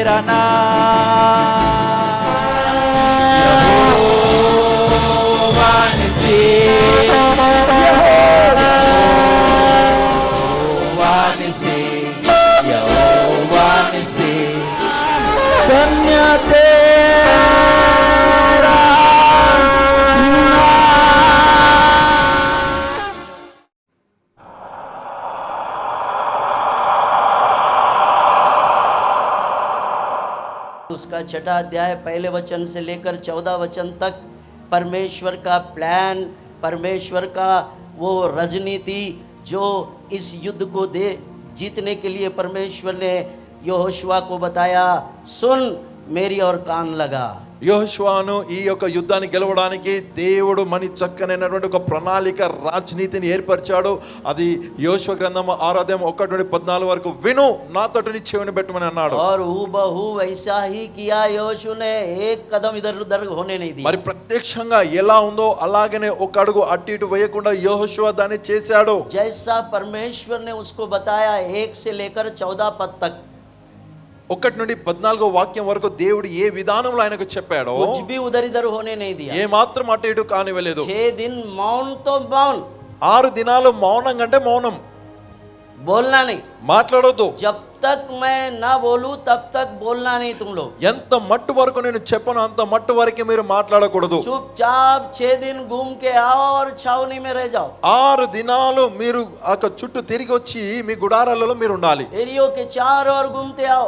तेरा नाम यहोवा निसी, यहोवा निसी, यहोवा निसी, धन्य तेरा उसका 6वां अध्याय पहले वचन से लेकर 14 वचन तक परमेश्वर का प्लान, परमेश्वर का वो रणनीति जो इस युद्ध को जीतने के लिए परमेश्वर ने यहोशुआ को बताया। सुन मेरी और कान लगा। యెహోషువను ఈ యొక్క యుద్ధాన్ని గెలవడానికి దేవుడు మని చక్కనైనటువంటి ఒక ప్రణాళిక రాజనీతిని ఏర్పరిచాడు. అది యెహోషువ గ్రంథం 6వ అధ్యాయం 1 నుండి 14 వరకు విను, నాతోటి నీ చెవిని పెట్టమని అన్నాడు. और हूबहू वैसा ही किया। यहोशू ने एक कदम इधर उधर होने नहीं दिया। మరి ప్రత్యక్షంగా ఎలా ఉందో అలాగనే ఒక అడుగు అటు ఇటు వేయకుండా యెహోషువ దాన్ని చేశాడు. जैसा परमेश्वर ने उसको बताया 1 से लेकर 14 पद तक, 1 నుండి 14వ వాక్యం వరకు దేవుడు ఏ విధానంలో ఆయనకు చెప్పాడో कुछ भी उधर इधर होने नहीं दिया। ఏ మాత్రం అటు ఇటు కానివ్వలేదు. 6 दिन मौन तो मौन, 6 దినాలు మౌనం అంటే మౌనం, बोलना नहीं। మాట్లాడొద్దు. जब तक मैं ना बोलूं तब तक बोलना नहीं तुम लोग। ఎంత మట్టు వరకు నేను చెప్పను అంత మట్టు వరకే మీరు మాట్లాడకూడదు. चुपचाप 6 दिन घूम के आओ और छावनी में रह जाओ। 6 దినాలు మీరు ఆ చుట్టూ తిరిగి వచ్చి మీ గుడారాలలో మీరు ఉండాలి. एरियो के चारों ओर घूमते आओ।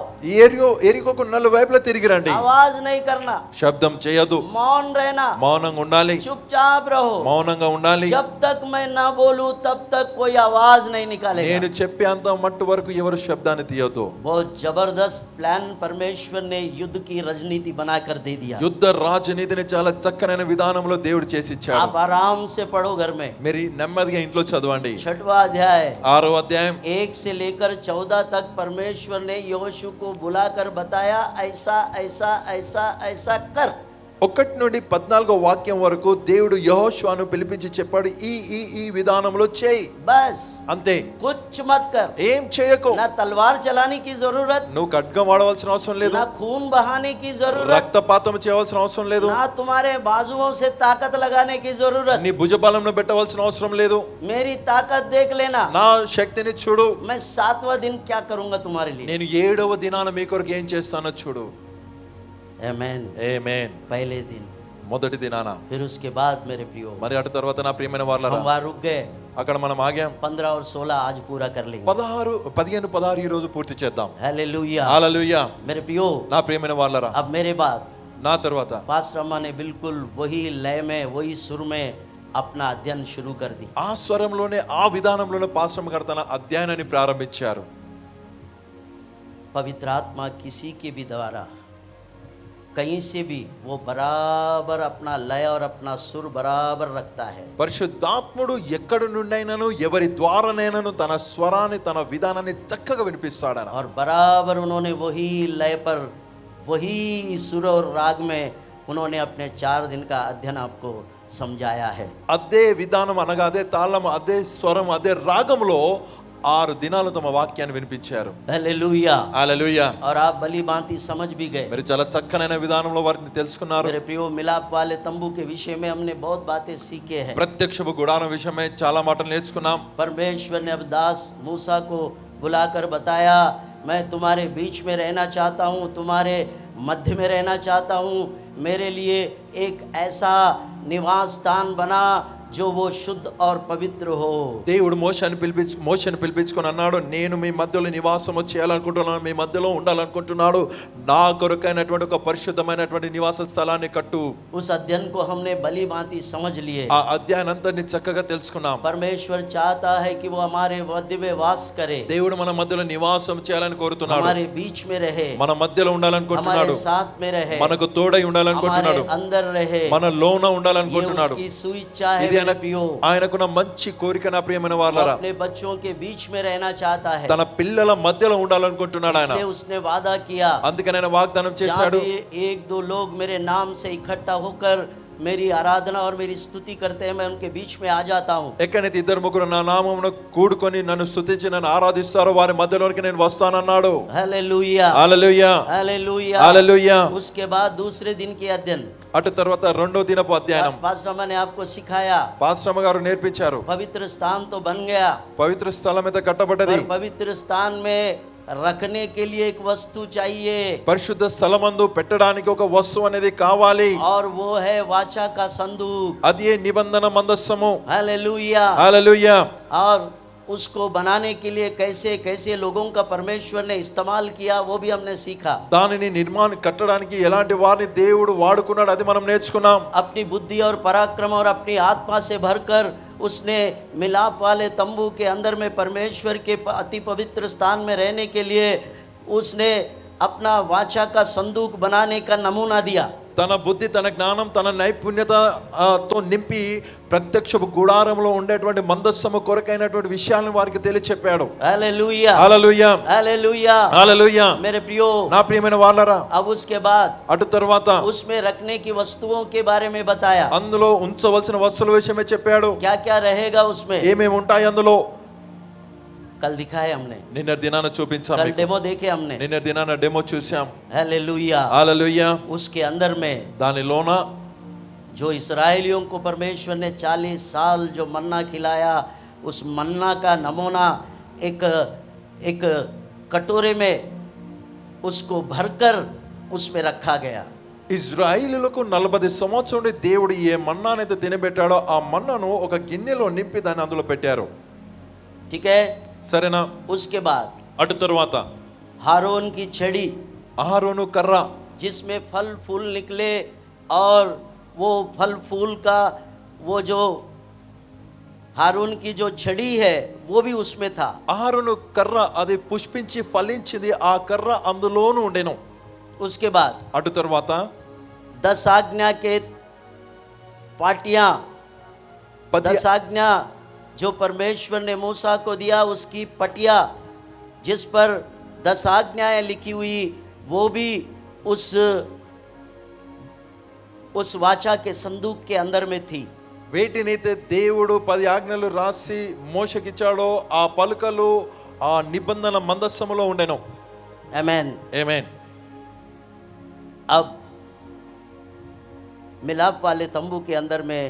ఎరికోకు నలు వైపులా తిరిగి రండి. आवाज नहीं करना, శబ్దం చేయొద్దు, मौन रहना, మౌనంగా ఉండాలి, चुपचाप रहो। మౌనంగా ఉండాలి. जब तक मैं ना बोलूं तब तक कोई आवाज नहीं निकालेगा। నేను చెప్పే అంత మట్టు వరకు ఎవరు శబ్దాన్ని తీయొద్దు. बहुत जबरदस्त प्लान परमेश्वर ने युद्ध की रणनीति बनाकर दे दिया। యుద్ధ రాజనీతిని చాలా చక్కనైన విధానంలో దేవుడు చేసి ఇచ్చాడు. आप आराम से पढ़ो घर में। మీరు నెమ్మదిగా ఇంట్లో చదవండి. 6वां अध्याय 6వ అధ్యాయం 1 से लेकर 14 तक परमेश्वर ने यहोशू को बुलाकर बताया ऐसा ऐसा ऐसा ऐसा कर। 1 నుండి 14వ వాక్యం వరకు దేవుడు యెహోషువను పిలిపించి చెప్పాడు, ఈ ఈ ఈ విధానంలో చేయి, बस అంతే, कुछ मत कर। ఏం చేయకు. ना तलवार चलाने की जरूरत, నువ్వు ఖడ్గం వాడవలసిన అవసరం లేదు, ना खून बहाने की जरूरत, రక్తపాతం చేయవలసిన అవసరం లేదు, ना तुम्हारे बाजुओं से ताकत लगाने की जरूरत। నీ భుజబలంను పెట్టవలసిన అవసరం లేదు. मेरी ताकत देख लेना, నా శక్తిని చూడు, मैं 7वां दिन क्या करूंगा तुम्हारे लिए। నేను 7వ దినాన మీ కొరకు ఏం చేస్తానో చూడు. आमेन। ఆమేన్. पहले दिन, మొదటి దినాన. फिर उसके बाद मेरे प्रियो మరి అటు తర్వాత నా ప్రియమైన हम వారలారా वहां रुक गए। అక్కడ మనం ఆగాం. 15 और 16 आज पूरा कर लेंगे। 15 ఈ రోజు పూర్తి చేద్దాం. हालेलुया। హల్లెలూయా. मेरे प्रियो నా ప్రియమైన వారలారా अब मेरे बाद నా తర్వాత पास्टर अम्मा ने बिल्कुल वही लय में वही सुर में अपना अध्ययन शुरू कर दी। ఆ స్వరంలోనే ఆ విధానంలోనే పాస్టర్ గారు తన అధ్యయనాన్ని ప్రారంభించారు. पवित्र आत्मा किसी के भी द्वारा कहीं से भी वो बराबर अपना लय और अपना सुर बराबर रखता है। పరిశుద్ధాత్ముడు ఎక్కడి నుండైనాను ఎవరి ద్వారానైనాను తన స్వరాన్ని తన విధానాన్ని చక్కగా వినిపిస్తాడన. और बराबर उन्होंने वही लय पर वही सुर और राग में उन्होंने अपने 4 दिन का अध्ययन आपको समझाया है। అదే విధానం అనగా అదే తాళం అదే స్వరం అదే రాగంలో 6 దినాలు తమ వాక్యాన్ని వినిపించారు. हालेलुया। హల్లెలూయా. और आप भली भांति समझ भी गए। మీరు చాలా చక్కనైన విధానంలో వారిని తెలుసుకున్నారు. मेरे प्रियो मिलाप वाले तंबू के विषय में हमने बहुत बातें सीखे हैं। ప్రత్యక్షపు గుడారం విషయమై చాలా మాటలు నేర్చుకున్నాం. परमेश्वर ने अब दास मूसा को बुलाकर बताया, मैं तुम्हारे बीच में रहना चाहता हूँ, तुम्हारे मध्य में रहना चाहता हूँ। मेरे लिए एक ऐसा निवास स्थान बना जो वो शुद्ध और पवित्र हो। దేవుడు మోషేని పిలిపించుకొని అన్నాడు, నేను మీ మధ్యలో నివాసము చేయాలనుకుంటున్నాను, మీ మధ్యలో ఉండాలనుకుంటున్నాడు, నా కొరకైనటువంటి ఒక పరిశుద్ధమైనటువంటి నివాస స్థలాన్ని కట్టు. उस अध्ययन को हमने भली भांति समझ लिए। ఆ అధ్యాయాన్నంతని చక్కగా తెలుసుకున్నాం. परमेश्वर चाहता है कि वो हमारे मध्य में वास करे, దేవుడు మన మధ్యలో నివాసం చేయాలని కోరుతున్నాడు, हमारे बीच में रहे, మన మధ్యలో ఉండాలనుకుంటున్నాడు, हमारे साथ में रहे, మనకు తోడై हमारे ఉండాలనుకుంటున్నాడు, अंदर रहे। మన లోన ये ఉండాలనుకుంటున్నాడు. उसकी सुइच्छा है ఇది मेरे प्रियो। ఆయనకున్న మంచి కోరిక నా ప్రియమైన वो వారలారా. अपने बच्चों के बीच में रहना चाहता है, తన పిల్లల మధ్యలో ఉండాలనుకుంటున్నాడు ఆయన. इसलिए उसने वादा किया, అందుకని ఆయన వాగ్దానం जहाँ చేశాడు, भी 1-2 लोग मेरे नाम से इकट्ठा होकर मेरी आराधना और मेरी स्तुति करते हैं मैं उनके बीच में आ जाता हूँ. ఎక్కడైతే ఇద్దరు ముగ్గురు నా నామమును కూడుకొని నన్ను స్తుతించి నన్ను ఆరాధిస్తారో వారి మధ్యలోకి నేను వస్తానన్నాడు. Hallelujah, hallelujah hallelujah. హల్లెలూయా. उसके बाद दूसरे दिन की अध्ययन, అటు తర్వాత రెండో దినపు అధ్యయనం पास्टर ने आपको सिखाया. పాస్టర్ గారు నేర్పించారు. पवित्र स्थान तो बन गया, పవిత్ర స్థలం అయితే కట్టబడ్డది. पर पवित्र स्थान में रखने के लिए एक वस्तु चाहिए పరిశుద్ధ స్థలమందు పెట్టడానికి ఒక వస్తువు అనేది కావాలి. और वो है वाचा का संदूक. అది నిబంధన మందస్సము. हालेलुया. హల్లెలూయా. और उसको बनाने के लिए कैसे कैसे लोगों का परमेश्वर ने इस्तेमाल किया वो भी हमने सीखा. దానిని కట్టడానికి ఎలాంటి వారిని దేవుడు వాడుకున్నాడు అది మనం నేర్చుకున్నాం. अपनी बुद्धि और पराक्रम और अपनी आत्मा से भरकर उसने मिलाप वाले तंबू के अंदर में परमेश्वर के अति पवित्र स्थान में रहने के लिए उसने अपना वाचा का संदूक बनाने का नमूना दिया. తన బుద్ధి తన జ్ఞానం తన నైపుణ్యత తో నింపి ప్రత్యక్ష గుడారంలో ఉండేటువంటి మందస్సము కొరకైనటువంటి విషయాలను వారికి తెలియచెప్పాడు. Hallelujah, hallelujah hallelujah. హల్లెలూయా. मेरे प्रियो, నా ప్రియమైన వాళ్ళారా, अब उसके बाद అటు తర్వాత उसमें रखने की वस्तुओं के बारे में बताया. అందులో ఉంచవలసిన వస్తువుల విషయమే చెప్పాడు. क्या क्या रहेगा उसमें ఏమేమి ఉంటాయి అందులో. कल दिखाए हमने, నిన్న దినాన చూపించాం कल మీకు. डेमो देखे हमने. నిన్న దినాన డెమో చూసాం. हालेलुया. హల్లెలూయా. उसके अंदर में దానిలోన जो इसराइलियों को परमेश्वर ने 40 साल जो मन्ना खिलाया, उस मन्ना का नमूना एक एक कटोरे में उसको भरकर उसमें रखा गया. ఇజ్రాయిలీలకు 40 సంవత్సరాల నుండి దేవుడు ఏ మన్నానైతే తినబెట్టాడో ఆ మన్నాను ఒక గిన్నెలో నింపి దాన్ని అందులో పెట్టారు. ठीक है. సరేనా. उसके बाद అటు తర్వాత हारून की छड़ी అహరోను కర్ర, जिसमें फल फूल निकले और वो फल फूल का वो जो हारून की जो छड़ी है वो भी उसमें था. అహరోను కర్ర అది పుష్పించి ఫలించింది. ఆ కర్ర అందులోను ఉండెను. उसके बाद అటు తర్వాత 10 आज्ञा के पाटियां, 10 आज्ञा जो परमेश्वर ने मूसा को दिया उसकी पटिया जिस पर 10 आज्ञाएं लिखी हुई वो भी उस वाचा के संदूक के अंदर में थी. వేటినైతే దేవుడు 10 ఆజ్ఞలు రాసి మోషకిచ్చాడో ఆ పలుకలు ఆ నిబంధన మందస్సములో ఉండెను. आमेन. ఆమేన్. अब मिलाप वाले तंबू के अंदर में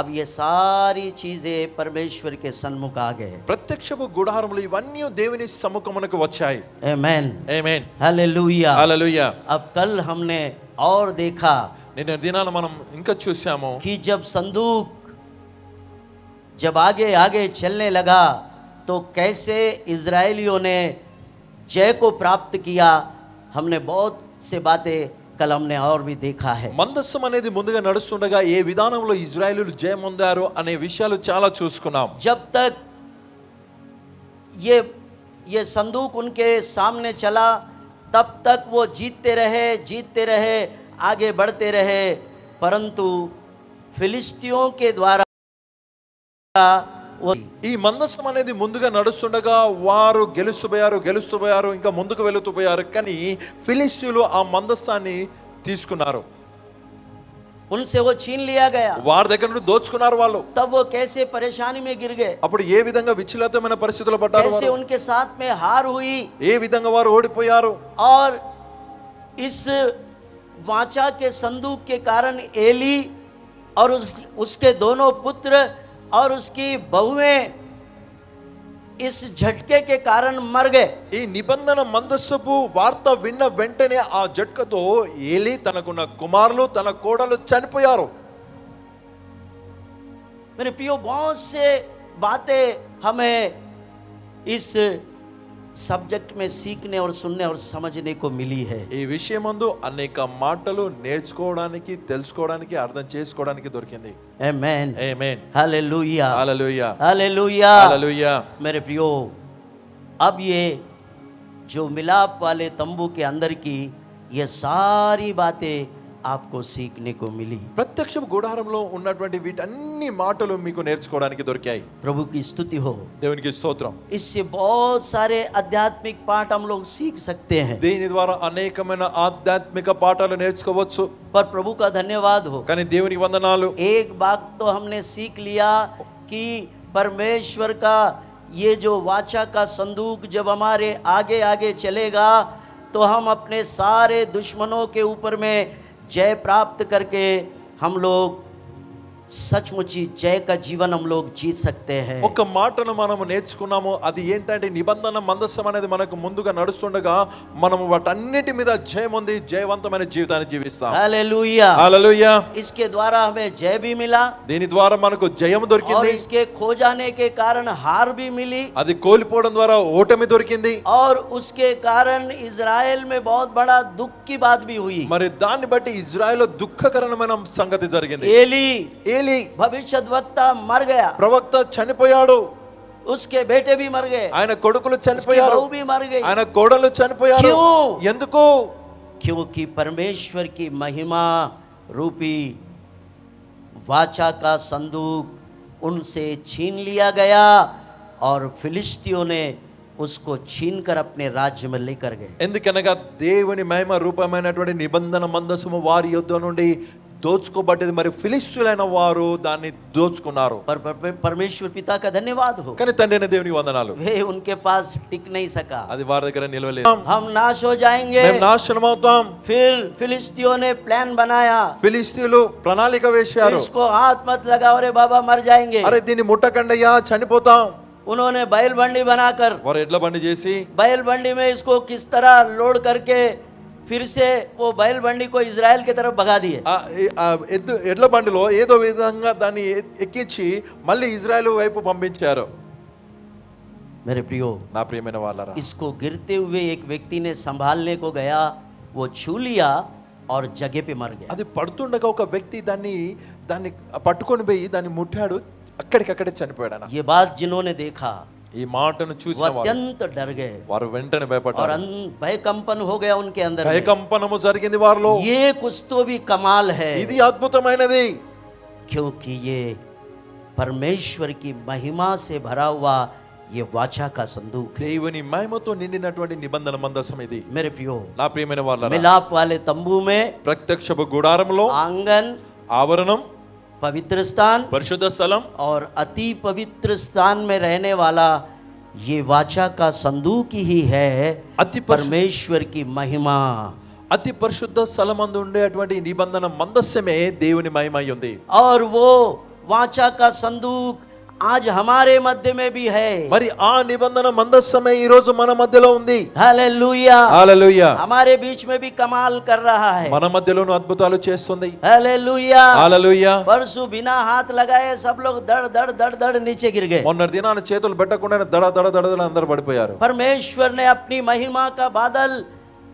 अब ये सारी चीजें परमेश्वर के सन्मुख आ गए. ప్రత్యక్షపు గుడారములు ఇవన్నీ దేవుని సముఖమునకు వచ్చాయి. आमेन. ఆమేన్. हालेलुया. హల్లెలూయా. अब कल हमने और देखा నిన్న దినాన మనం ఇంకా చూసాము कि जब संदूक जब आगे आगे चलने लगा तो कैसे इजरायलियों ने जय को प्राप्त किया. हमने बहुत से बातें कल हमने और भी देखा है. మందస్సం అనేది ముందుగా నడుస్తుండగా ఏ విధానంలో ఇజ్రాయేలీలు జయం పొందారు అనే విషయాలు చాలా చూసుకున్నాం. जब तक ये संदूक उनके सामने चला तब तक वो जीतते रहे, आगे बढ़ते रहे. परंतु फिलिस्तियों के द्वारा ఈ మందస్సం అనేది ముందుగా నడుస్తుండగా వారు గెలుస్తుపోయారు ఇంకా ముందుకు వెళుతూ పోయారు. కానీ ఫిలిష్తీయులు ఆ మందస్సాన్ని తీసుకున్నారు. उनसे वो छीन लिया गया. వారి దగ్గర నుండి దోచుకున్నారు వాళ్ళు. तब वो कैसे परेशानी में गिर गए, అప్పుడు ఏ విధంగా విచలితమైన పరిస్థితుల్లో పడ్డారు कैसे వారు? उनके साथ में हार हुई. ఏ విధంగా వారు ఓడిపోయారు? और इस वाचा के संदूक के कारण एली और उसके दोनों पुत्र और उसकी बहुएं इस झटके के कारण मर गए. ఈ నిబంధన మందస్సపు వార్త విన్న వెంటనే ఆ జట్కతో ఏలి తనకున్న కుమారులు తన కోడలు చనిపోయారు. मेरे प्रियो, बहुत से बातें हमें इस सब्जेक्ट में सीखने और सुनने और समझने को मिली है. ఈ విషయమందు అనేక మాటలు నేర్చుకోవడానికి తెలుసుకోవడానికి అర్థం చేసుకోవడానికి దొరికింది. आमेन. ఆమేన్. हालेलुया. హల్లెలూయా. हालेलुया. హల్లెలూయా. मेरे प्रियो, अब ये जो मिलाप वाले तंबू के अंदर की ये सारी बातें आपको सीखने को मिली। ప్రత్యక్ష గుడారంలో ఉన్నటువంటి వీటన్ని మాటలు మీకు నేర్చుకోవడానికి దొరికాయి. प्रभु की स्तुति हो। దేవునికి స్తోత్రం. इससे बहुत सारे आध्यात्मिक पाठ हम लोग सीख सकते हैं, దీని ద్వారా అనేకమైన ఆధ్యాత్మిక పాఠాలు నేర్చుకోవచ్చు. पर प्रभु का धन्यवाद हो। కానీ దేవునికి వందనాలు. एक बात तो हमने सीख लिया कि परमेश्वर का ये जो वाचा का संदूक जब हमारे आगे आगे चलेगा तो हम अपने सारे दुश्मनों के ऊपर में जय प्राप्त करके हम लोग सचमुची जय का जीवन हम लोग जीत सकते हैं। ఒక మాటను మనము నేర్చుకున్నాము. అది ఏంటంటే నిబంధన మందసం అనేది మనకు ముందుగా నడుస్తుండగా మనము వాటన్నిటి మీద జయం ఉంది, జయవంతమైన జీవితాన్ని జీవిస్తాం. हालेलुया। హల్లెలూయా. इसके द्वारा हमें जय भी मिला దీని ద్వారా మనకు జయం और దొరికింది. इसके खो जाने के कारण हार भी मिली అది కోల్పోవడం ద్వారా ఓటమి దొరికింది. और उसके कारण इजराइल में बहुत बड़ा दुख की बात भी हुई। మరి దాన్ని బట్టి ఇజ్రాయెల్లో దుఃఖకరమైన సంగతి జరిగింది. एली ఏలీ भविष्यद्वक्ता मर गया, ప్రవక్త చనిపోయాడు. उसके बेटे भी मर गए, ఆయన కొడుకులు उसकी చనిపోయారు, बहू भी मर गई। ఆయన కోడలు చనిపోయారు. क्यों? ఎందుకు? क्योंकि परमेश्वर की महिमा रूपी वाचा का संदूक उनसे छीन लिया गया और फिलिस्तियों ने उसको छीनकर अपने राज्य में लेकर गए। ఎందుకనగా దేవుని మహిమ రూపమైనటువంటి నిబంధన మందసము వారి యొద్ద నుండి దోచుకోబడ్డది. మరి ఫిలిష్తీయులైన వారు దాన్ని దోచుకున్నారు. परमेश्वर पिता का धन्यवाद हो। కానీ తండ్రి అయిన దేవునికి వందనాలు. वे उनके पास टिक नहीं सका, అది వారి దగ్గర నిలవలేదు. हम नाश हो जाएंगे। మేము నాశనం అవుతాం. फिर फिलिस्तियों ने प्लान बनाया, ఫిలిష్తీయులు ప్రణాళిక వేశారు. इसको हाथ मत लगाओ रे बाबा, मर जाएंगे। అరే దీన్ని ముట్టకండయ్యా చనిపోతాం. उन्होंने बैल बंडी बनाकर వారు ఎడ్ల బండి చేసి बैल बंडी में इसको किस तरह लोड करके फिर से वो बैल बंडी को इजराइल की तरफ भगा दिए। ఎడ్ల బండిలో ఏదో విధంగా దాన్ని ఎక్కించి మళ్ళీ ఇజ్రాయెల్ వైపు పంపించారు. मेरे प्रियो, నా ప్రియమైన వాళ్ళారా, इसको गिरते हुए एक व्यक्ति ने संभालने को गया, वो छू लिया और जगह पे मर गया। అది పడుతుండగా ఒక వ్యక్తి దాన్ని పట్టుకొని పోయి దాన్ని ముట్టాడు, అక్కడికక్కడే చనిపోయాడు. ये बात जिन्होंने देखा ఈ మాటను वो చూసిన अत्यंत डर गए వారు వెంటనే और భయపడ్డారు. भयकंपन हो गया उनके अंदर में। భయకంపనము జరిగింది వారిలో. ये कुछ तो भी कमाल है, ఇది అద్భుతమైనది. क्योंकि ये परमेश्वर की महिमा से भरा हुआ ये वाचा का संदूक है। దేవుని మహిమతో నిండినటువంటి నిబంధన మందసం ఇది. मेरे प्रियो, నా ప్రియమైన వాళ్ళారా, मिलाप वाले तंबू में ప్రత్యక్షపు గుడారంలో आंगन, ఆవరణం, पवित्र स्थान పరిశుద్ధ స్థలం, और अति पवित्र स्थान में रहने वाला ये वाचा का संदूक ही है అతి परमेश्वर की महिमा। అతి పరిశుద్ధ స్థలమందు ఉండేటువంటి నిబంధన మందస్సమే దేవుని మహిమ అయి ఉంది. और वो वाचा का संदूक आज हमारे मध्य में भी है। మరి ఆ నిబంధన మందస్సమే ఈ రోజు మన మధ్యలో ఉంది. हालेलुया। హల్లెలూయా. हमारे बीच में भी कमाल कर रहा है। మన మధ్యలోను అద్భుతాలు చేస్తుంది. हालेलुया। హల్లెలూయా. परसों बिना हाथ लगाए सब लोग दड़ दड़ दड़ दड़ नीचे गिर गए। మొన్న దినాన చేతులు పెట్టకుండానే దడ దడ దడ దడ అందరూ పడిపోయారు. परमेश्वर ने अपनी महिमा का बादल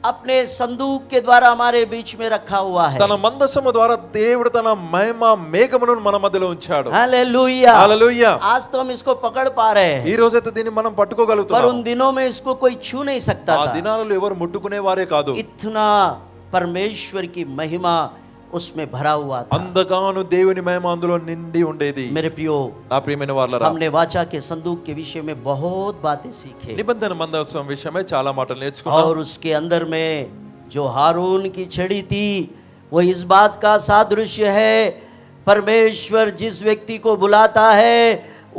अपने संदूक के द्वारा हमारे बीच में रखा हुआ है। తన మందసము ద్వారా దేవుడు తన మహిమ మేఘమును మన మధ్యలో ఉంచాడు. हालेलुया। హల్లెలూయా. आज तो हम इसको पकड़ पा रहे हैं, ఈ రోజైతే దీన్ని మనం पर పట్టుకోగలుగుతున్నాం. उन दिनों में इसको कोई छू नहीं सकता ఆ था। దినాలలో ఎవరు ముట్టుకునే వారే కాదు. इतना परमेश्वर की महिमा उसमें भरा हुआ था। అంతగాను దేవుని మహిమ అందులో నిండి ఉండేది. मेरे प्रियो, నా ప్రియమైన వాళ్ళారా, हमने वाचा के संदूक के विषय में बहुत बातें सीखे నిబంధన మందసం విషయమై చాలా మాటలు నేర్చుకున్నాం. और उसके अंदर में जो हारून की छड़ी थी वो इस बात का सादृश्य है, परमेश्वर जिस व्यक्ति को बुलाता है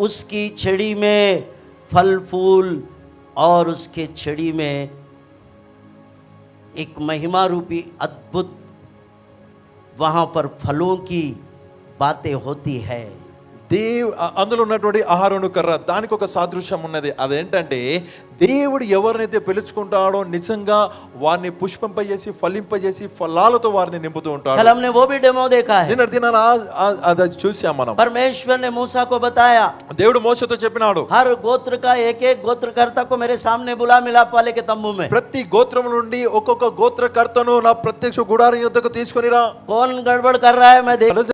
उसकी छड़ी में फल फूल और उसके छड़ी में एक महिमा रूपी अद्भुत वहाँ पर फलों की बातें होती है। అందులో ఉన్నటువంటి ఆహారను కర్ర దానికి ఒక సాదృశ్యం ఉన్నది. అదేంటంటే దేవుడు ఎవరినైతే పిలుచుకుంటాడో నిజంగా వారిని పుష్పింపజేసి ఫలింపజేసి ఫలాలతో వారిని నింపుతూ ఉంటాడు. कल हमने वो भी डेमो देखा है। నిన్న దినాన అది చూసాం మనం. परमेश्वर ने मूसा को बताया, దేవుడు మోషేతో చెప్పినాడు, हर गोत्र का एक एक गोत्रकर्ता को मेरे सामने बुला मिलाप वाले के तंबू में। ప్రతి గోత్రం నుండి ఒక్కొక్క గోత్రకర్తను నా ప్రత్యక్ష గుడారం యొద్దకు తీసుకొనిరా. कौन गड़बड़ कर रहा है मैं देख।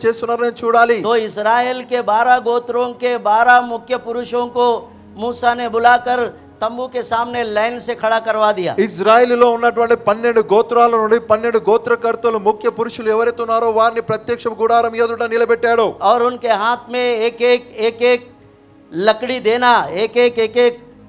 చేస్తున్నారని చూడాలి. तो इस्राएल के 12 गोत्रों के 12 मुख्य पुरुषों को मूसा ने बुलाकर तंबू के सामने लाइन से खड़ा करवा दिया। ఇజ్రాయిలులో ఉన్నటువంటి 12 గోత్రాల నుండి 12 గోత్రకర్తలు ముఖ్య పురుషులు ఎవరైతే ఉన్నారో వారిని ప్రత్యక్ష గుడారం ఎదుట నిలబెట్టాడు. और उनके हाथ में एक लकड़ी देना, एक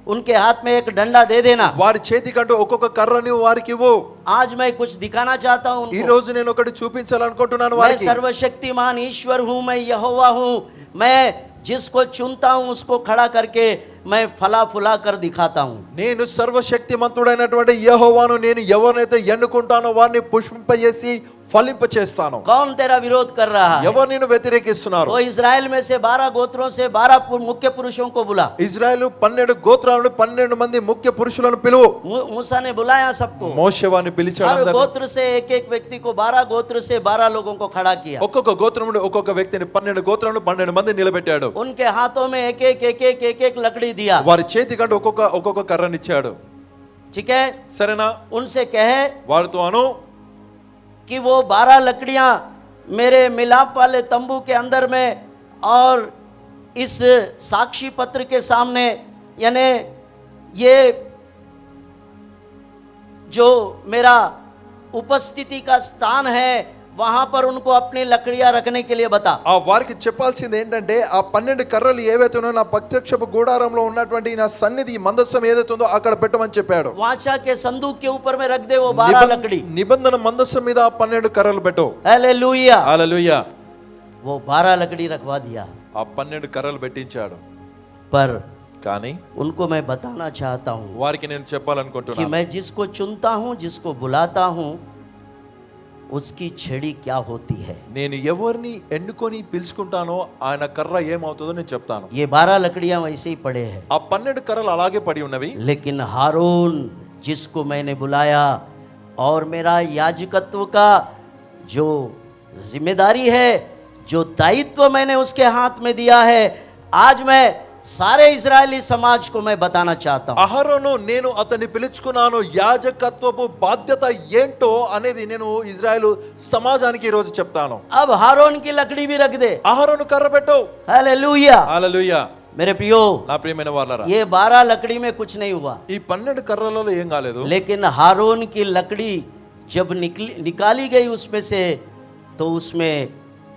उनके हाथ में एक डंडा दे देना। వారి చేతికంటూ ఒక్కొక్క కర్రని వారికి ఇవ్వు. आज मैं कुछ दिखाना चाहता हूँ ఈ उनको। రోజు నేను ఒకటి చూపించాలనుకుంటున్నాను मैं వారికి. सर्वशक्तिमान ईश्वर हूँ, मैं यहोवा हूँ। मैं जिसको चुनता हूँ उसको खड़ा करके मैं फला फुला कर दिखाता हूँ। నేను సర్వశక్తిమంతుడైనటువంటి యెహోవాను, నేను ఎవరినైతే ఎన్నుకుంటానో వారిని పుష్పింపజేసి ఫలింప చేస్తాను. कौन तेरा विरोध कर रहा है? ఎవరు నిన్ను వ్యతిరేకిస్తున్నారు? तो इजराइल में से 12 गोत्रों से 12 मुख्य पुरुषों को बुला। ఇజ్రాయెలు 12 గోత్రాల నుండి 12 మంది ముఖ్య పురుషులను పిలువు. मूसा ने बुलाया सबको। మోషే వారిని పిలిచాడు. हर అందరిని. गोत्र से एक व्यक्ति को 12 गोत्र से 12 लोगों को खड़ा किया। ఒక్కొక్క గోత్రం నుండి ఒక్కొక్క వ్యక్తిని 12 గోత్రాల నుండి 12 మంది నిలబెట్టాడు. उनके हाथों में एक लकड़ी दिया। వారి చేతికంటూ ఒక్కొక్క కర్రనిచ్చాడు. ठीक है, సరేనా? उनसे कहे వారితో అను कि वो 12 लकड़ियां मेरे मिलाप वाले तंबू के अंदर में और इस साक्षी पत्र के सामने, यानी ये जो मेरा उपस्थिति का स्थान है वहां पर उनको अपनी लकड़ियां रखने के लिए बता। ఆ వారికి చెప్పాల్సింది ఏంటంటే ఆ 12 కర్రలు ఏవైతే ఉన్నాయో నా ప్రత్యక్షపు గుడారంలో ఉన్నటువంటి నా సన్నిధి మందసం ఏదైతే ఉందో అక్కడ పెట్టమని చెప్పాడు. वाचा के संदूक के ऊपर में रख दे वो 12 लकड़ी। నిబంధన మందసం మీద ఆ 12 కర్రలు పెట్టు. हालेलुया। హల్లెలూయా. वो 12 लकड़ी रखवा दिया। ఆ 12 కర్రలు పెట్టించాడు. पर కానీ उनको मैं बताना चाहता हूं వారికి నేను कि చెప్పాలనుకుంటున్నాను, मैं जिसको चुनता हूं, जिसको बुलाता हूं, उसकी छड़ी क्या होती है। నేను ఎవరిని ఎన్నుకొని పిలుచుకుంటానో ఆయన కర్ర ఏమవుతుందో నేను చెప్తాను. ये 12 लकड़ियां वैसे ही पड़े हैं, ఆ 12 కర్రలు అలాగే పడి ఉన్నవి. लेकिन हारून जिसको मैंने बुलाया और मेरा याजकत्व का जो जिम्मेदारी है, जो दायित्व मैंने उसके हाथ में दिया है, आज मैं सारे इजरायली समाज को मैं बताना चाहता हूं। అహరోను నేను అతన్ని పిలుచుకున్నాను, యాజకత్వపు బాధ్యత ఏంటో అనేది నేను ఇజ్రాయెల్ సమాజానికి ఈ రోజు చెప్తాను. अब हारून की लकड़ी भी रख दे। అహరోను కర్ర పెట్టు. हालेलुया। హల్లెలూయా. मेरे प्रियो, నా ప్రియమైన వాళ్ళారా, ये 12 लकड़ी में कुछ नहीं हुआ, ఈ 12 కర్రలలో ఏం కాలేదు. लेकिन हारून की लकड़ी जब निकाली गई उसमें से, तो उसमें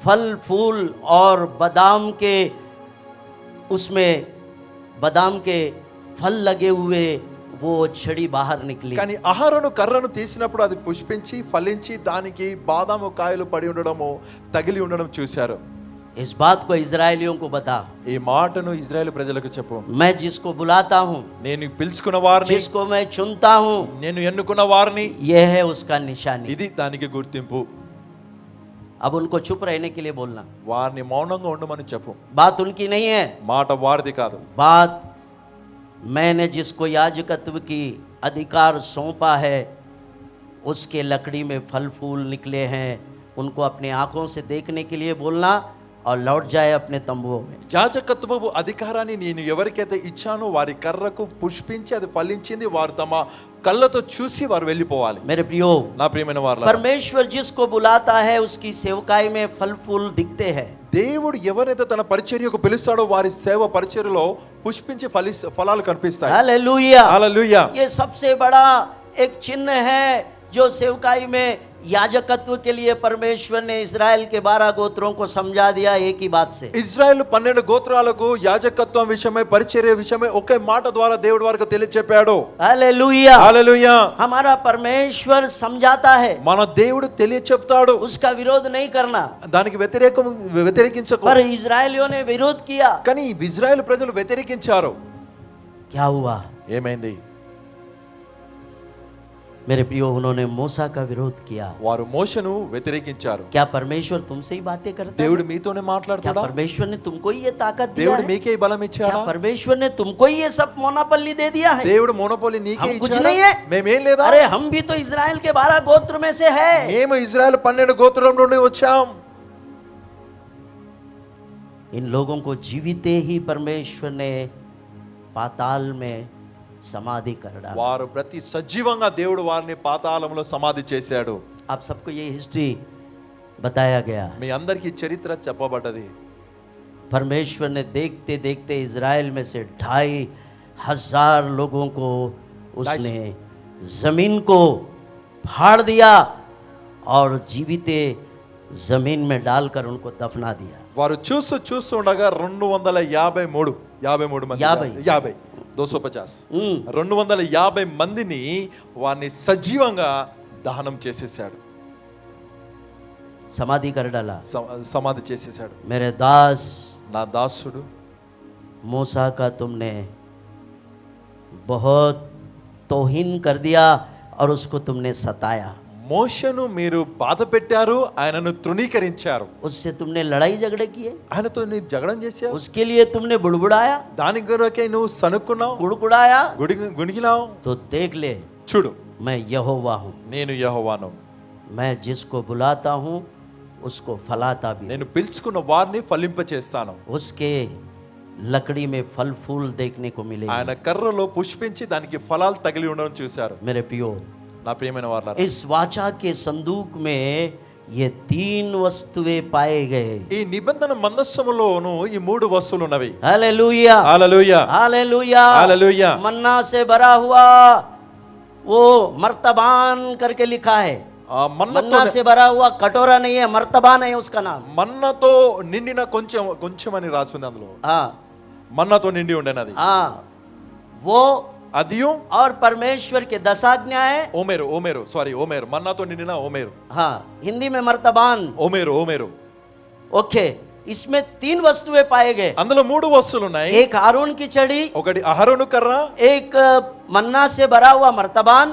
फल फूल और बादाम के फल लगे हुए वो छड़ी बाहर निकली। కానీ అహరోను కర్రను తీసినప్పుడు అది పుష్పించి ఫలించి దానికి బాదాము కాయలు పడి ఉండడము తగిలి ఉండడం చూశారు. इस बात को इजरायलियों को बता। ఈ మాటను ఇజ్రాయెల్ ప్రజలకు చెప్పు. मैं जिसको बुलाता हूँ, నేను పిలుచుకున్న వారిని, जिसको मैं चुनता हूँ, నేను ఎన్నుకున్న వారిని, यह है उसका निशानी। ఇది దానికి గుర్తింపు. अब उनको चुप रहने के लिए बोलना। వారిని మౌనంగా ఉండమని చెప్పు. बात उनकी नहीं है, మాట వారిది కాదు. बात मैंने जिसको याजकत्व की अधिकार सौंपा है, उसके लकड़ी में फल फूल निकले हैं, उनको अपनी आंखों से देखने के लिए बोलना और लौट जाए अपने तंबुओं में। యాజకత్వపు అధికారాన్ని నేను ఎవరికైతే ఇచ్చానో వారి కర్రకు పుష్పించి అది ఫలించింది, వారు తమ కళ్ళతో చూసి వారు వెళ్ళిపోవాలి. मेरे प्रियो, నా ప్రియమైన వారు, परमेश्वर जिसको बुलाता है उसकी सेवकाई में फल फूल दिखते हैं। దేవుడు ఎవరైతే తన పరిచర్యకు పిలుస్తాడో వారి సేవ పరిచర్యలో పుష్పించి ఫలాలు కనిపిస్తాయి. हालेलुया। హల్లెలూయా. ये सबसे बड़ा एक चिन्ह है जो सेवकाई में याजकत्व के लिए परमेश्वर ने इजराइल के 12 गोत्रों को समझा दिया एक ही बात से। ఇజ్రాయెల్ 12 గోత్రాలకు యాజకత్వం విషయమై పరిచర్య విషయమై ఒకే మాట ద్వారా దేవుడి వారికి తెలియచెప్పాడు. हालेलुया। హల్లెలూయా. हमारा परमेश्वर समझाता है, మన దేవుడు తెలియచెప్తాడు. उसका विरोध नहीं करना। దానికి వ్యతిరేకించకు. पर इजरायलियों ने विरोध किया। కానీ ఇజ్రాయెల్ ప్రజలు వ్యతిరేకించారు. क्या हुआ? ఏమైంది? मेरे प्रियो, उन्होंने मूसा का विरोध किया। వారు మోషను వ్యతిరేకించారు. क्या परमेश्वर तुमसे ही बातें करता है? దేవుడు మీతోనే क्या మాట్లాడతాడా? परमेश्वर ने तुमको ही ये ताकत दिया దేవుడు है? మీకే ఈ బలం क्या ఇచ్చాడా? परमेश्वर ने तुमको ही ये सब मोनापल्ली दे दिया है? దేవుడు మోనోపోలి నీకే हम कुछ ఇచ్చాడా? नहीं है। మేమేం లేదా? अरे हम भी तो इजराइल के 12 गोत्र में से है। మేము ఇజ్రాయెల్ 12 గోత్రం నుండి వచ్చాం. इन लोगों को जीविते ही परमेश्वर ने पाताल में समाधि कर डाला। వారు ప్రతి సజీవంగా దేవుడు వారిని పాతాళంలో సమాధి చేశాడు. आप सबको ये हिस्ट्री बताया गया। మీ అందరికీ చరిత్ర చెప్పబడ్డది. परमेश्वर ने देखते देखते इजराइल में से 2.5 1000 लोगों को उसने जमीन को फाड़ दिया और जीवित जमीन में डालकर उनको दफना दिया। వారు చూస్తూ చూస్తూ ఉండగా 253 మంది 50 250 250 మందిని వారిని సజీవంగా దహనం చేసేసాడు, समाधि कर डाला। సమాధి చేసేసాడు। मेरे दास నా దాసుడు मूसा का तुमने बहुत तौहीन कर दिया और उसको तुमने सताया, మోషను మీరు బాధ పెట్టారు, ఆయనను తృణీకరించారు, उससे तुमने लड़ाई झगड़े किए, ఆయనతో నీ జగడం చేశావు, उसके लिए तुमने बुड़बुड़ाया, దాని కొరకే నువ్వు సనుక్కున్నావు, कुड़कुड़ाया। గుణిగినావు। तो देख ले, చూడు मैं यहोवा हूँ, నేను యెహోవాను, मैं जिसको बुलाता हूँ उसको फलाता भी, నేను పిలుచుకున్న వారిని ఫలింపచేస్తాను। उसके लकड़ी में फल फूल देखने को मिलेगा। ఆయన కర్రలో పుష్పించి దానికి ఫలాలు తగిలి ఉండడం చూశారు। मेरे प्रियो, నా ప్రియమైన వారలారా, इस वाचा के संदूक में ये 3 वस्तुएं पाए गए। ఈ నిబంధన మందస్సములోను ఈ 3 వస్తువులు ఉన్నవి। हालेलुया, హల్లెలూయా, हालेलुया, హల్లెలూయా। मन्ना से भरा हुआ वो मर्तबान करके लिखा है। मन्ना से भरा हुआ कटोरा नहीं है, मर्तबान है उसका नाम। మన్నతో నిండిన కొంచెం అని రాసి ఉంది అందులో। हाँ మన్నతో నిండి ఉండేనది। हाँ, वो అదియు और परमेश्वर के 10 आज्ञाएं। ఓమేరు మన్నాతో నిండిన ఓమేరు। हाँ, हिंदी में मर्तबान। ఓమేరు। ओके, इसमें 3 वस्तुएं पाए गए। అందులో 3 వస్తువులు ఉన్నాయి। एक हारून की छड़ी, ఒకటి అహరోను కర్ర, एक मन्ना से भरा हुआ मर्तबान,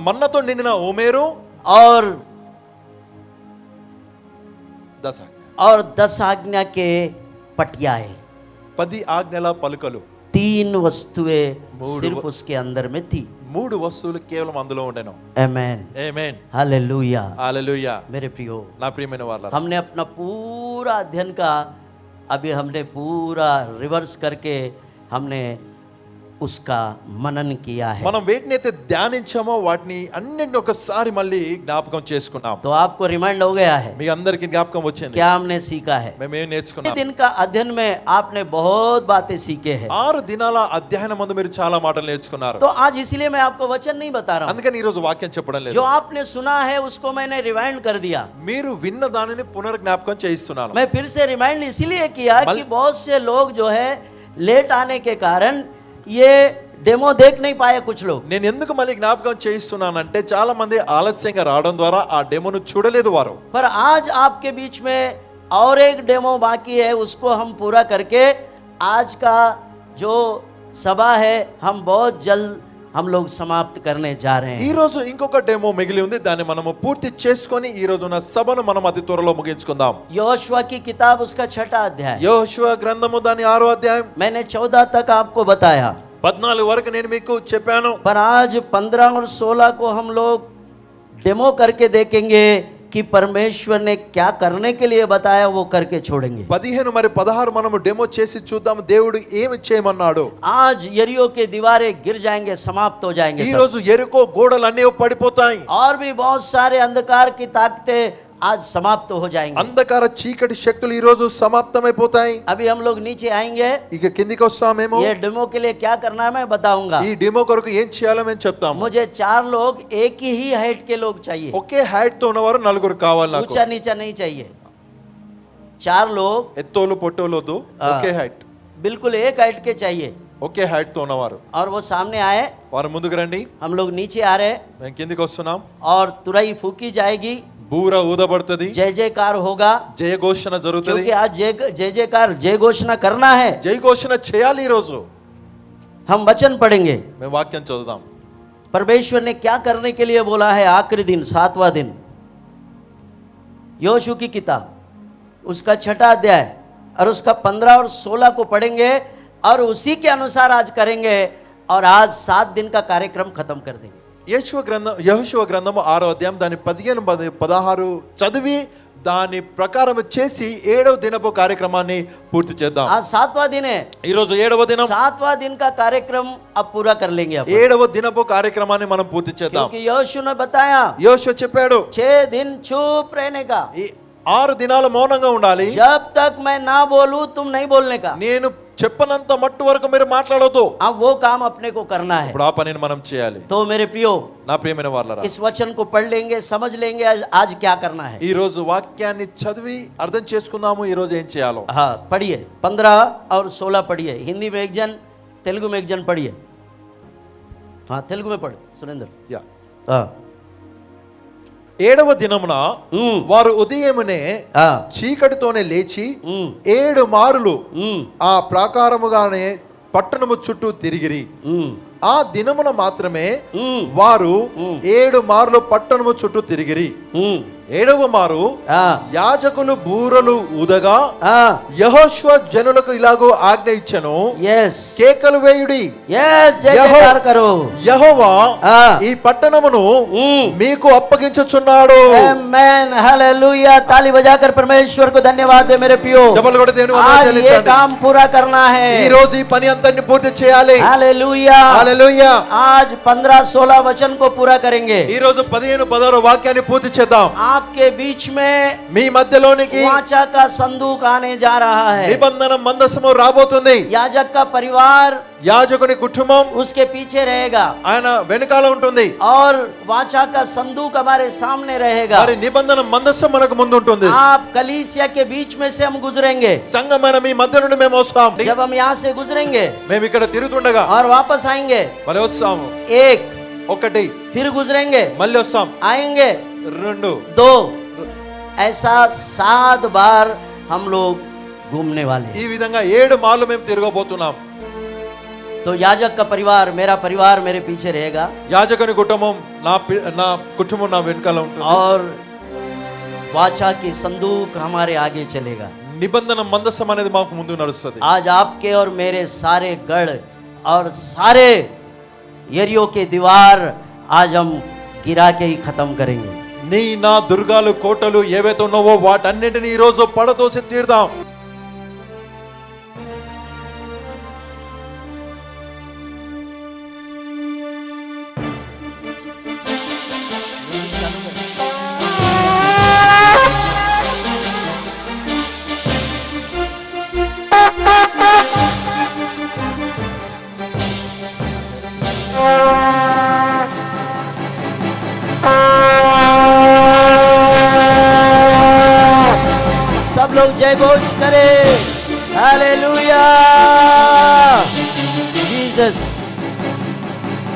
మన్నతో నిండిన ఓమేరు, और 10 आज्ञा के पटियाए। 10 ఆజ్ఞల పలుకలు। 3 वस्तुएं मूड सिर्फ उसके अंदर में थी। 3 వస్తువులు కేవలం అందులో ఉండేను। आमेन, ఆమేన్, हालेलुया। హల్లెలూయా। मेरे प्रियो, నా ప్రియమైన వారలారా, हमने अपना पूरा अध्ययन का अभी हमने पूरा रिवर्स करके हमने उसका मनन किया है। మనం వేటినైతే ధ్యానించామో వాటిని అన్నింటిని ఒకసారి మళ్ళీ జ్ఞాపకం చేసుకున్నాం। तो आपको रिमाइंड हो गया है మీ అందరికీ జ్ఞాపకం వచ్చింది। क्या हमने सीखा है? మేము ఏం నేర్చుకున్నాం? दिन का अध्ययन में आपने बहुत बातें सीखे हैं। 6 దినాల అధ్యయనం ముందు మీరు చాలా మాటలు నేర్చుకున్నారు। तो आज इसलिए मैं आपको वचन नहीं बता रहा हूं, అందుకని ఈ రోజు వాక్యం చెప్పడం లేదు। जो आपने सुना है उसको मैंने रिमाइंड कर दिया। మీరు విన్న దానిని పునర్జ్ఞాపకం చేయిస్తున్నాను। मैं फिर से रिमाइंड इसलिए किया कि बहुत से लोग जो है लेट आने के कारण ये डेमो देख नहीं पाए कुछ लोग। నేను ఎందుకు మళ్ళీ జ్ఞాపకం చేయిస్తున్నానంటే చాలా మంది ఆలస్యంగా రావడం ద్వారా ఆ డెమోను చూడలేదు వారు। पर आज आपके बीच में और एक डेमो बाकी है, उसको हम पूरा करके आज का जो सभा है हम बहुत जल्द हम लोग समाप्त करने जा रहे ఈ हैं। రోజు ఇంకొక డెమో మిగిలి ఉంది, దాన్ని మనము పూర్తి చేసుకొని ఈ రోజున సభను మనం అతి త్వరలో ముగించుకుందాం। यहोशुआ की किताब उसका 6वां अध्याय। యెహోషువ గ్రంథము దాని 6వ అధ్యాయం। मैंने 14 तक आपको बताया, 14 వరకు నేను మీకు చెప్పాను। पर आज 15 और 16 को हम लोग डेमो करके देखेंगे कि परमेश्वर ने क्या करने के लिए बताया वो करके छोड़ेंगे। 15 మరి 16 మనము డెమో చేసి చూద్దాం దేవుడు ఏమి చేయమన్నాడు। आज यरीहो के दीवारें गिर जाएंगे, समाप्त हो जाएंगे ఈ सब। రోజు యెరికో గోడలన్నీ పడిపోతాయి। और भी बहुत सारे अंधकार की ताकतें आज समाप्त हो जाएंगे। అంధకార చీకటి శక్తులు ఈ రోజు సమాప్తమైపోతాయి। अभी हम लोग नीचे आएंगे, ఇక కిందికి వస్తామేమో। ये डेमो के लिए क्या करना है मैं बताऊंगा। ఈ డెమో కొరకు ఏం చేయాలో మేము చెప్తాము। मुझे 4 लोग एक ही हाइट के लोग चाहिए, ఒకే హైట్ తో ఉన్నవారు 4 కావాలి నాకు। ऊंचा नीचा नहीं चाहिए। 4 लोग ఎత్తోలు పొట్టోలు వద్దు, ఒకే హైట్, बिल्कुल एक हाइट के चाहिए। ఒకే హైట్ తో ఉన్నవారు और वो सामने आए, వారు ముందుకు రండి। हम लोग नीचे आ रहे మేము కిందికి వస్తున్నాం। और तुरई फूकी जाएगी, బూర ఊదబడుతుంది, जय जयकार होगा, జయ ఘోషణ జరుగుతుంది। क्योंकि आज जय जयकार जय घोषणा करना है। జయ ఘోషణ చేయాలి ఈ రోజు। हम वचन पढ़ेंगे, మేము వాక్యం చదువుదాం। परमेश्वर ने क्या करने के लिए बोला है। आखिरी दिन 7वां दिन, यहोशू की किताब उसका 6वां अध्याय और उसका 15 और 16 को पढ़ेंगे और उसी के अनुसार आज करेंगे और आज 7 दिन का कार्यक्रम खत्म कर देंगे। యెహోషువ గ్రంథము 6వ అధ్యాయం దాని 15 16 చదివి దాని ప్రకారం చేసి 7వ దినపు కార్యక్రమాన్ని పూర్తి చేద్దాం। आज 7वां दिन है, ఈ రోజు 7వ దినం। 7वां दिन का कार्यक्रम अब पूरा कर लेंगे अपन। 7వ దినపు కార్యక్రమాన్ని మనం పూర్తి చేద్దాం। क्योंकि यहोशू ने बताया యెహోషువ చెప్పాడు 6 दिन चुप रहने का। 6 దినాలు మౌనంగా ఉండాలి. जब तक मैं ना बोलूं तुम नहीं बोलने का. నేను చెప్పనంత మట్టు వరకు మీరు మాట్లాడొద్దు. अब वो काम अपने को करना है. ఇప్పుడు ఆ పనిని మనం చేయాలి. तो मेरे प्रियो, నా ప్రియమైన వారలారా, इस वचन को पढ़ लेंगे, समझ लेंगे आज क्या करना है. ఈ రోజు వాక్యాన్ని చదివి అర్థం చేసుకుందాము ఈ రోజు ఏం చేయాలో. हाँ पढ़िए, 15 और 16 पढ़िए. हिंदी में एक जन, तेलुगु में एक जन पढ़िए. हाँ तेलुगु में पढ़ सुरेंद्र. యా. हाँ 7వ దినమున వారు ఉదయమునే చీకటితోనే లేచి 7 మారులు ఆ ప్రాకారముగానే పట్టణము చుట్టూ తిరిగిరి. ఆ దినమున మాత్రమే వారు 7 మార్లు పట్టణము చుట్టూ తిరిగిరి. 7వ మారు యాజకులు బూరలు ఊదగా యెహోషువ జనులకు ఇలాగో ఆజ్ఞ ఇచ్చెను, కేకలు వేయుడి, యెహోవా ఈ పట్టణమును మీకు అప్పగించుచున్నాడు. आमेन, हालेलुया. ताली बजाकर परमेश्वर को धन्यवाद दे मेरे प्रियो. జబలు కొట్టి దేవుని వందనాలు आज ये చెల్లించండి. काम पूरा करना है. ఈ రోజు ఈ పని అంతని పూర్తి చేయాలి. हालेलुया, హల్లెలూయా. आज 15-16 वचन को पूरा करेंगे. ఈ రోజు 15-16 వాక్యాన్ని పూర్తి చేద్దాం. आपके बीच में మీ మధ్యలోనికి वाचा का संदूक आने जा रहा है. నిబంధన మందసము రాబోతుంది. याजक का परिवार యాజకుని కుటుంబం उसके पीछे रहेगा ఆయన వెనకాల ఉంటుంది. और वाचा का संदूक हमारे सामने रहेगा. మరి నిబంధన మందస్సు మనకు ముందు ఉంటుంది. आप कलीसिया के बीच में से हम गुजरेंगे. సంఘమైన మీ మధ్య నుండి మేము వస్తాం. जब हम यहाँ से गुजरेंगे మేము ఇక్కడ తిరుగుతుండగా और वापस आएंगे, మళ్ళీ వస్తాము. एक, ఒకటి, फिर गुजरेंगे, మళ్ళీ వస్తాం. आएंगे, 2, दो, ऐसा 7 बार हम लोग घूमने वाले हैं. ఈ విధంగా 7 మార్లు మేము తిరగబోతున్నాం. तो याजक का परिवार, मेरा परिवार मेरे पीछे रहेगा యాజకుని కుటుంబం నా కుటుంబం నా వెనకాల ఉంటుంది. और वाचा की संदूक हमारे आगे चलेगा. నిబంధన మందసం అనేది మాకు ముందు నడుస్తుంది. आज आपके और मेरे सारे गढ़ और सारे एरियो के दीवार आज हम गिरा के ही खत्म करेंगे. నీ నా దుర్గాలు కోటలు ఏవైతే ఉన్నావో వాటన్నిటిని ఈ రోజు పడదోసి తీర్దాం. सब लोग जय घोष करें. Hallelujah, Jesus.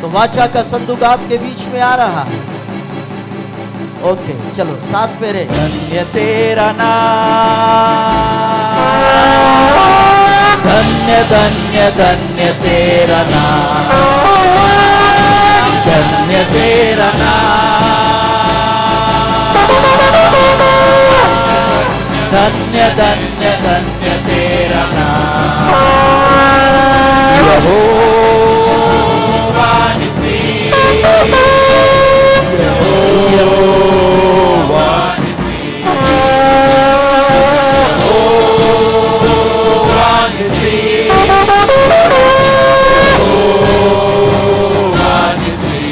तो वाचा का संदूक आपके बीच में आ रहा है. ओके चलो 7 फेरे. धन्य तेरा नाम, धन्य धन्य धन्य तेरा नाम, धन्य तेरा नाम, धन्य धन्य धन्य तेरा नाम. यहोवा निसी, यहोवा निसी, यहोवा निसी, यहोवा निसी.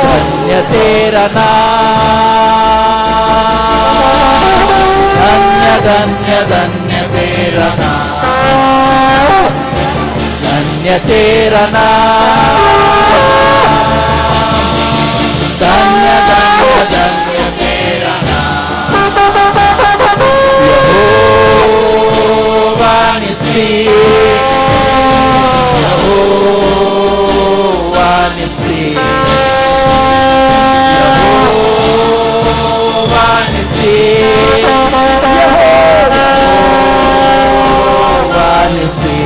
धन्य तेरा नाम, धन्य धन्य धन्य तेरा नाम, धन्य तेरा नाम, धन्य धन्य धन्य तेरा नाम. यहोवा निसी, यहोवा निसी, यहोवा निसी, यहोवा निसी.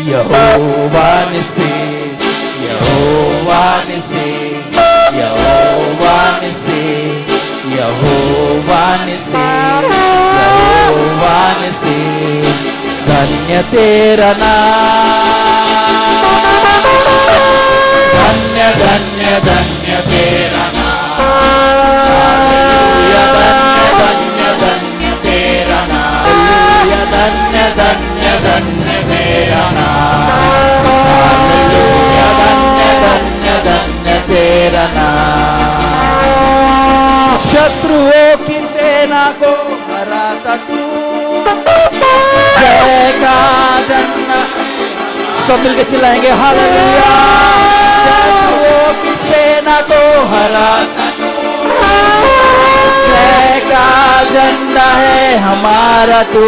यहोवा निसी, यहोवा निसी, यहोवा निसी, यहोवा निसी, यहोवा निसी. धन्य तेरा नाम, धन्य धन्य धन्य तेरा नाम. हालेलुया, धन्य धन्य धन्य तेरा नाम. हालेलुया, धन्य धन्य धन्य तेरा नाम. हालेलुया, धन्य धन्य धन्य तेरा सब मिलकर चिल्लाएंगे हालेलुया। शत्रुओं की सेना को हराता तू, जय का झंडा है हमारा तू।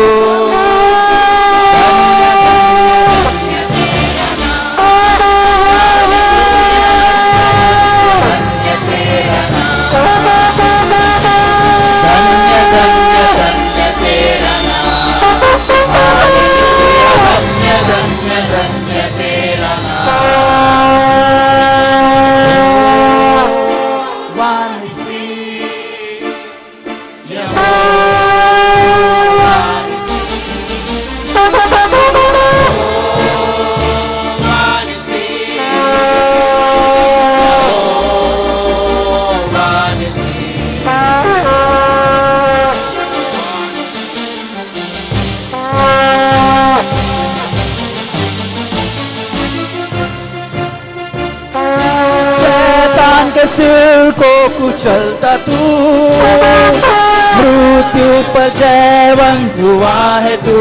सिर को कुचलता तू, मृत्यु पर जयवंत हुआ है तू।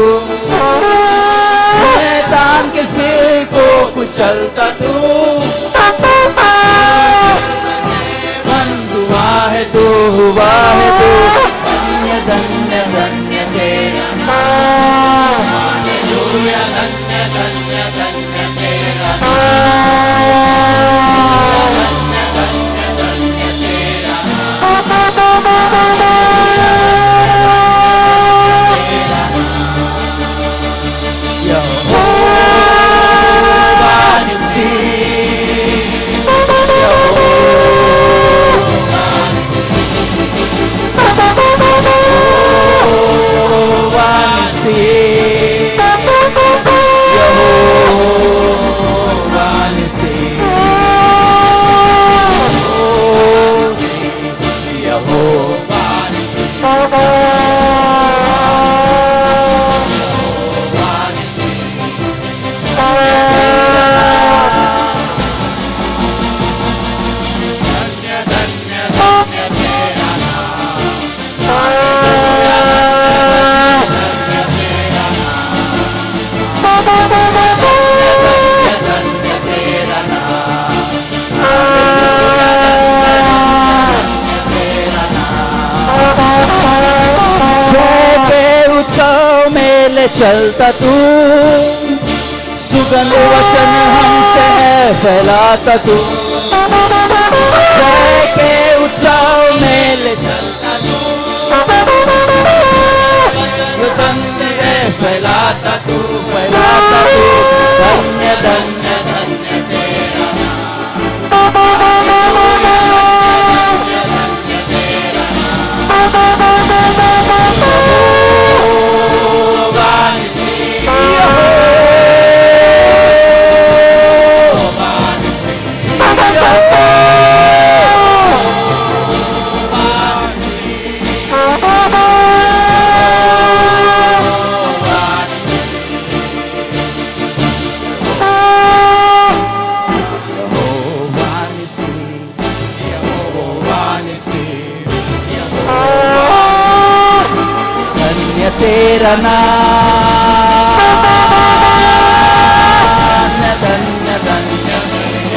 शैतान के सिर को कुचलता तू, जयवंत हुआ है तू, हुआ है तू। धन्य धन्य धन्य तेरा नाम, हालेलुया। धन्य धन्य धन्य तेरा चलता तू, सुगंध वचन हमसे है फैलाता तू। जय के उत्सव में ले चलता तू, वचन से है फैलाता तू, फैलाता तू। धन्य धन्य धन्य तेरा तेरा नाम, धन्य धन्य तेरा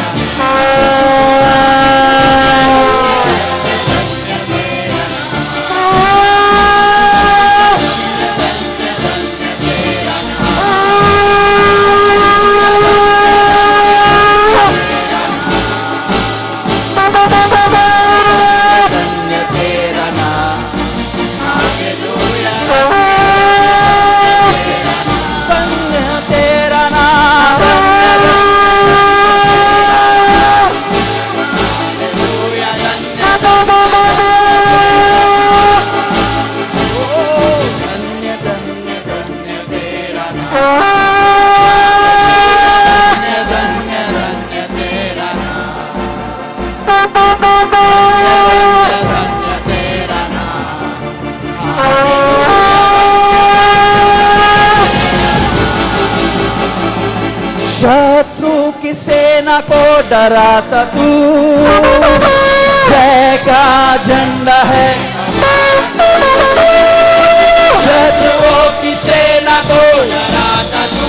शत्रु की सेना को डराता तू, जय का झंडा है। शत्रुओं की सेना को डराता तू,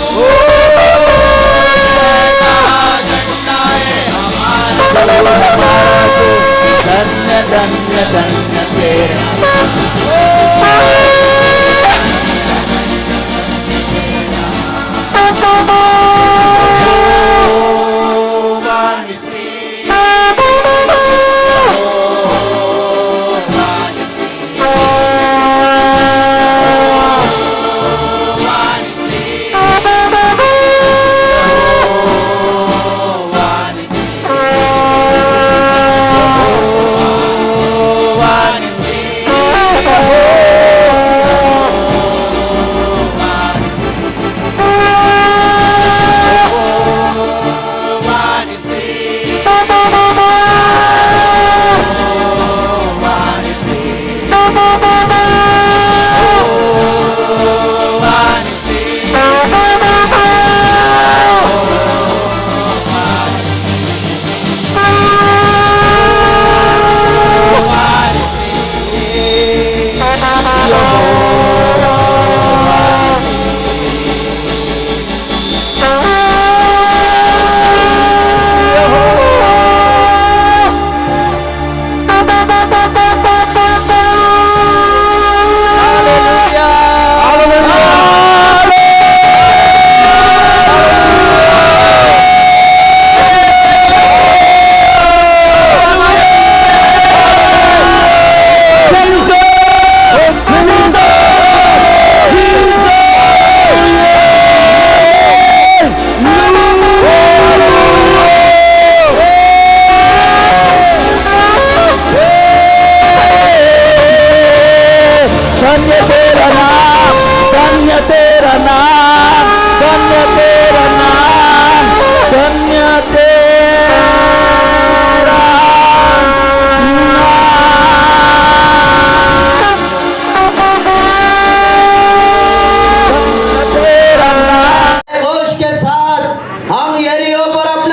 ऊपर अपने